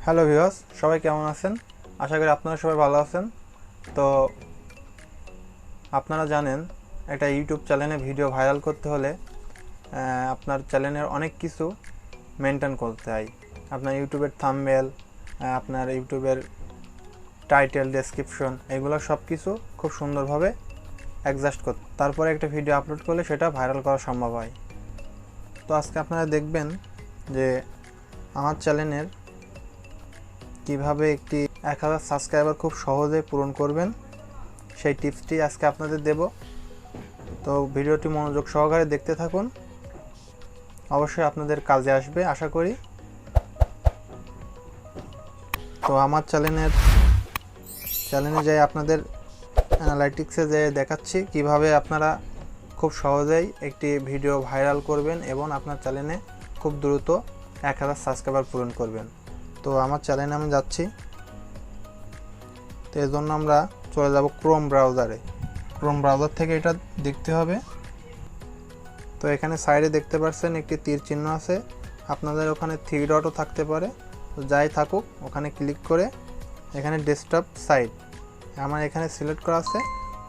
Hello viewers, সবাই কেমন আছেন? আশা করি আপনারা সবাই ভালো আছেন। তো আপনারা জানেন একটা ইউটিউব চ্যানেলে ভিডিও ভাইরাল করতে হলে আপনার চ্যানেলের অনেক কিছু মেনটেন করতে হয়। আপনার ইউটিউবের থাম্বনেল, আপনার ইউটিউবের টাইটেল, ডেসক্রিপশন, এগুলো সব কিছু খুব সুন্দরভাবে অ্যাডজাস্ট করতে, তারপরে একটা ভিডিও আপলোড করলে সেটা ভাইরাল করা সম্ভব হয়। তো আজকে আপনারা দেখবেন যে আমার চ্যানেলের কিভাবে একটি 1000 সাবস্ক্রাইবার খুব সহজে পূরণ করবেন সেই টিপসটি আজকে আপনাদের দেব। তো ভিডিওটি মনোযোগ সহকারে দেখতে থাকুন, অবশ্যই আপনাদের কাজে আসবে আশা করি। তো আমার চ্যানেলে যাই আপনাদের অ্যানালাইটিক্সে যে দেখাচ্ছি কিভাবে আপনারা খুব সহজেই একটি ভিডিও ভাইরাল করবেন এবং আপনার চ্যানেলে খুব দ্রুত 1000 সাবস্ক্রাইবার পূরণ করবেন। তো আমার চ্যানেলে আমি যাচ্ছি। তো এর জন্য আমরা চলে যাব ক্রোম ব্রাউজারে। ক্রোম ব্রাউজার থেকে এটা দেখতে হবে। তো এখানে সাইডে দেখতে পাচ্ছেন একটি তীর চিহ্ন আছে, আপনাদের ওখানে 3 ডটও থাকতে পারে। তো যাই থাকুক ওখানে ক্লিক করে এখানে ডেস্কটপ সাইট আমার এখানে সিলেক্ট করা আছে।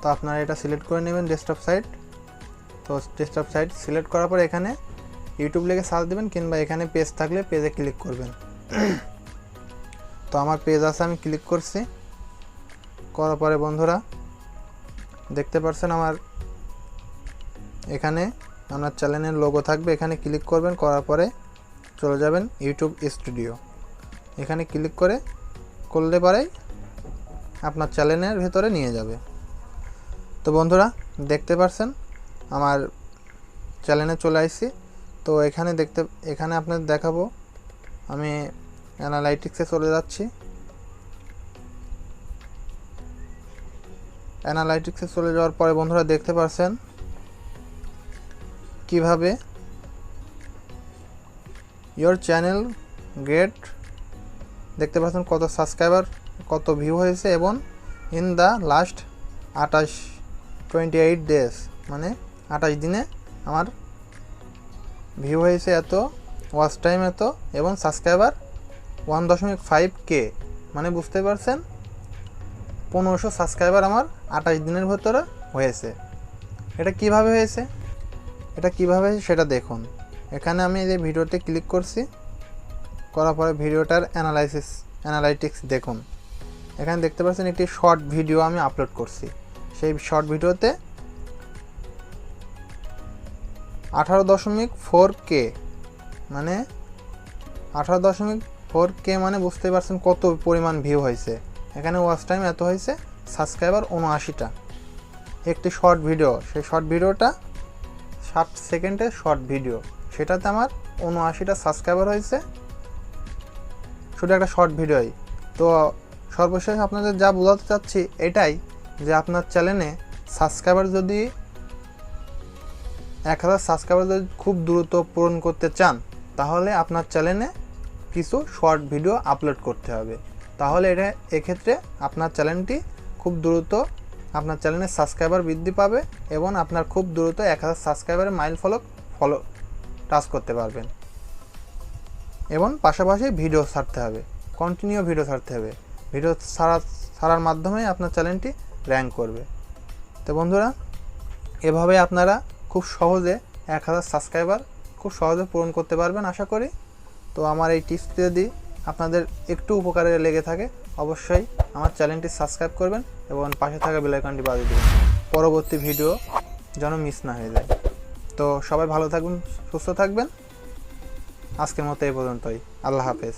তো আপনারা এটা সিলেক্ট করে নেবেন ডেস্কটপ সাইট। তো ডেস্কটপ সাইট সিলেক্ট করার পর এখানে ইউটিউব লিখে সার্চ দেবেন, কিংবা এখানে পেজ থাকলে পেজে ক্লিক করবেন। তো আমার পেজ আছে, আমি ক্লিক করছি। করার পরে বন্ধুরা দেখতে পাচ্ছেন আমার এখানে আপনার চ্যানেলের লোগো থাকবে, এখানে ক্লিক করবেন। করার পরে চলে যাবেন ইউটিউব স্টুডিও, এখানে ক্লিক করলে পরেই আপনার চ্যানেলের ভেতরে নিয়ে যাবে। তো বন্ধুরা দেখতে পাচ্ছেন আমার চ্যানেলে চলে আসছি। তো এখানে আপনাদের দেখাবো, আমি অ্যানালাইটিক্সে চলে যাচ্ছি। অ্যানালাইটিক্সে চলে যাওয়ার পরে বন্ধুরা দেখতে পাচ্ছেন কিভাবে ইয়োর চ্যানেল গেট, দেখতে পাচ্ছেন কত সাবস্ক্রাইবার, কত ভিউ হয়েছে, এবং ইন দ্য লাস্ট 28 ডেজ, মানে 28 দিনে আমার ভিউ হয়েছে এত, ওয়াচ টাইম এত, এবং সাবস্ক্রাইবার 1.5K, মানে বুঝতে পারছেন 1500 সাবস্ক্রাইবার আমার 28 দিনের ভেতরে হয়েছে। এটা কিভাবে হয়েছে সেটা দেখুন। এখানে আমি এই ভিডিওতে ক্লিক করছি, করার পরে ভিডিওটার অ্যানালাইটিক্স দেখুন। এখানে দেখতে পাচ্ছেন একটি শর্ট ভিডিও আমি আপলোড করছি। সেই শর্ট ভিডিওতে 18.4K, মানে 18.4K, মানে বুঝতে পারছেন কত পরিমাণ ভিউ হয়েছে। এখানে ওয়াচ টাইম এত হয়েছে, সাবস্ক্রাইবার 79টা। একটি শর্ট ভিডিও, সেই শর্ট ভিডিওটা 60 সেকেন্ডের শর্ট ভিডিও, সেটাতে আমার 79টা সাবস্ক্রাইবার হয়েছে, শুধু একটা শর্ট ভিডিওই। তো সর্বশেষ আপনাদের যা বোঝাতে চাচ্ছি এটাই, যে আপনার চ্যানেলে সাবস্ক্রাইবার যদি 1000 সাবস্ক্রাইবার যদি খুব দ্রুত পূরণ করতে চান, তাহলে আপনার চ্যানেলে কিছু শর্ট ভিডিও আপলোড করতে হবে। তাহলে এক্ষেত্রে আপনার চ্যানেলটি খুব দ্রুত, আপনার চ্যানেলের সাবস্ক্রাইবার বৃদ্ধি পাবে এবং আপনার খুব দ্রুত 1000 সাবস্ক্রাইবারের মাইল ফলো টাচ করতে পারবেন। এবং পাশাপাশি ভিডিও ছাড়তে হবে, কন্টিনিউ ভিডিও ছাড়তে হবে। ভিডিও ছাড়ার মাধ্যমে আপনার চ্যানেলটি র্যাঙ্ক করবে। তো বন্ধুরা এভাবে আপনারা খুব সহজে 1000 সাবস্ক্রাইবার খুব সহজে পূরণ করতে পারবেন আশা করি। তো আমার এই টিপস যদি আপনাদের একটু উপকারে লেগে থাকে, অবশ্যই আমার চ্যানেলটি সাবস্ক্রাইব করবেন এবং পাশে থাকা বেল আইকনটি বাজিয়ে দেবেন, পরবর্তী ভিডিও যেন মিস না হয়ে যায়। তো সবাই ভালো থাকবেন, সুস্থ থাকবেন। আজকের মতো এই পর্যন্তই। আল্লাহ হাফেজ।